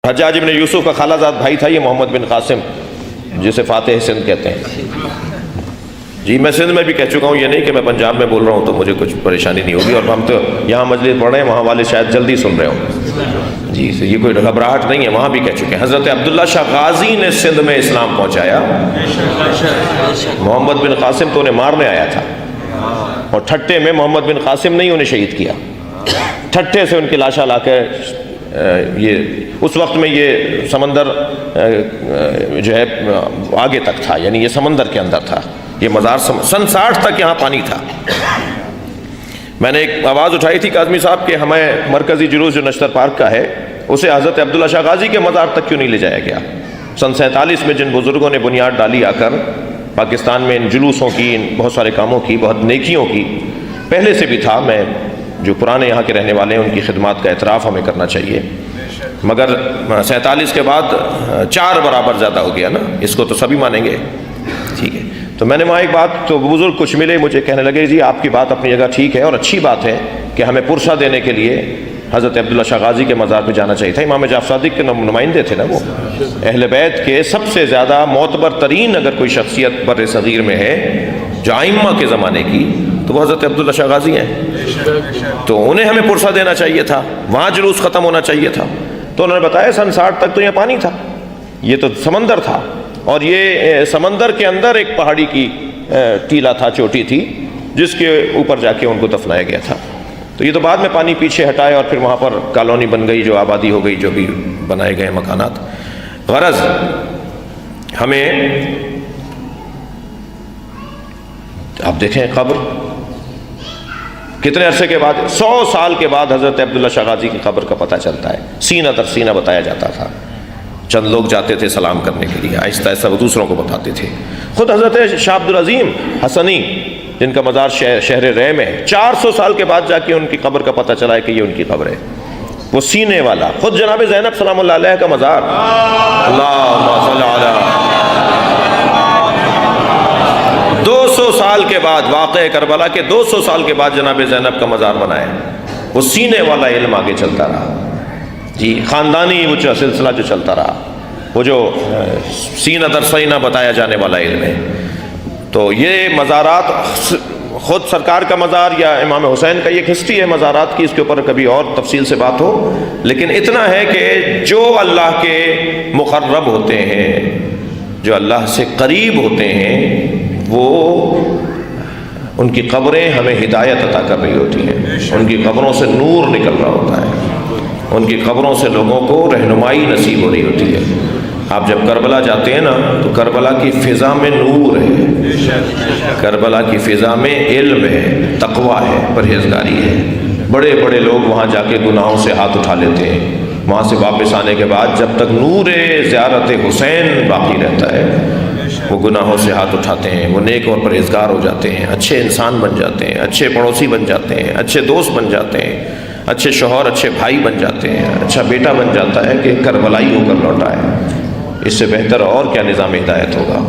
حجاج بن یوسف کا خالہ زاد بھائی تھا یہ محمد بن قاسم، جسے فاتح سندھ کہتے ہیں۔ جی میں سندھ میں بھی کہہ چکا ہوں، یہ نہیں کہ میں پنجاب میں بول رہا ہوں تو مجھے کچھ پریشانی نہیں ہوگی، اور ہم تو یہاں مجلس پڑھ رہے ہیں، وہاں والے شاید جلدی سن رہے ہوں۔ جی یہ کوئی گھبراہٹ نہیں ہے، وہاں بھی کہہ چکے ہیں۔ حضرت عبداللہ شاہ غازی نے سندھ میں اسلام پہنچایا، محمد بن قاسم تو انہیں مارنے آیا تھا، اور ٹھٹے میں محمد بن قاسم نے ہی انہیں شہید کیا، ٹھٹے سے ان کی لاشا لا کے یہ اس وقت میں یہ سمندر جو ہے آگے تک تھا، یعنی یہ سمندر کے اندر تھا یہ مزار، سن 60 تک یہاں پانی تھا۔ میں نے ایک آواز اٹھائی تھی کاظمی صاحب کہ ہمیں مرکزی جلوس جو نشتر پارک کا ہے اسے حضرت عبداللہ شاہ غازی کے مزار تک کیوں نہیں لے جایا گیا؟ سن 47 میں جن بزرگوں نے بنیاد ڈالی آ کر پاکستان میں ان جلوسوں کی، ان بہت سارے کاموں کی، بہت نیکیوں کی، پہلے سے بھی تھا۔ میں جو پرانے یہاں کے رہنے والے ہیں ان کی خدمات کا اعتراف ہمیں کرنا چاہیے، مگر 47 کے بعد 4 برابر زیادہ ہو گیا نا، اس کو تو سبھی مانیں گے، ٹھیک ہے۔ تو میں نے وہاں ایک بات، تو بزرگ کچھ ملے مجھے کہنے لگے جی آپ کی بات اپنی جگہ ٹھیک ہے اور اچھی بات ہے کہ ہمیں پرسہ دینے کے لیے حضرت عبداللہ شاہ غازی کے مزار پہ جانا چاہیے تھا۔ امام جعفر صادق کے نمائندے تھے نا وہ، اہل بیت کے سب سے زیادہ معتبر ترین اگر کوئی شخصیت بر صغیر میں ہے جو ائمہ کے زمانے کی تو وہ حضرت عبداللہ شاہ غازی ہیں، تو انہیں ہمیں پرسہ دینا چاہیے تھا، وہاں جلوس ختم ہونا چاہیے تھا۔ تو انہوں نے بتایا سن 60 تک تو یہ پانی تھا، یہ تو سمندر تھا، اور یہ سمندر کے اندر ایک پہاڑی کی ٹیلا تھا، چوٹی تھی، جس کے اوپر جا کے ان کو دفنایا گیا تھا۔ تو یہ تو بعد میں پانی پیچھے ہٹائے اور پھر وہاں پر کالونی بن گئی، جو آبادی ہو گئی، جو بھی بنائے گئے مکانات۔ غرض ہمیں آپ دیکھیں قبر کتنے عرصے کے بعد، 100 سال کے بعد حضرت عبداللہ شاہ غازی کی قبر کا پتہ چلتا ہے، سینہ در سینہ بتایا جاتا تھا، چند لوگ جاتے تھے سلام کرنے کے لیے، آہستہ آہستہ وہ دوسروں کو بتاتے تھے۔ خود حضرت شاہ عبدالعظیم حسنی جن کا مزار شہر رے میں 400 سال کے بعد جا کے ان کی قبر کا پتہ چلا ہے کہ یہ ان کی قبر ہے، وہ سینے والا، خود جناب زینب سلام اللہ علیہ کا مزار، اللہم صل علی 200 سال کے بعد، واقعہ کربلا کے 200 سال کے بعد جناب زینب کا مزار بنا ہے، وہ سینے والا علم آگے چلتا رہا، جی خاندانی وہ جو سلسلہ جو چلتا رہا، وہ جو سینہ در سینہ بتایا جانے والا علم ہے۔ تو یہ مزارات، خود سرکار کا مزار یا امام حسین کا، یہ ایک ہسٹری ہے مزارات کی، اس کے اوپر کبھی اور تفصیل سے بات ہو، لیکن اتنا ہے کہ جو اللہ کے مقرب ہوتے ہیں، جو اللہ سے قریب ہوتے ہیں، وہ ان کی قبریں ہمیں ہدایت عطا کر رہی ہوتی ہیں، ان کی قبروں سے نور نکل رہا ہوتا ہے، ان کی قبروں سے لوگوں کو رہنمائی نصیب ہو رہی ہوتی ہے۔ آپ جب کربلا جاتے ہیں نا تو کربلا کی فضا میں نور ہے، کربلا کی فضا میں علم ہے، تقویٰ ہے، پرہیزگاری ہے۔ بڑے بڑے لوگ وہاں جا کے گناہوں سے ہاتھ اٹھا لیتے ہیں، وہاں سے واپس آنے کے بعد جب تک نور زیارت حسین باقی رہتا ہے وہ گناہوں سے ہاتھ اٹھاتے ہیں، وہ نیک اور پرہیزگار ہو جاتے ہیں، اچھے انسان بن جاتے ہیں، اچھے پڑوسی بن جاتے ہیں، اچھے دوست بن جاتے ہیں، اچھے شوہر، اچھے بھائی بن جاتے ہیں، اچھا بیٹا بن جاتا ہے کہ کربلائی ہو کر لوٹا ہے۔ اس سے بہتر اور کیا نظام ہدایت ہوگا؟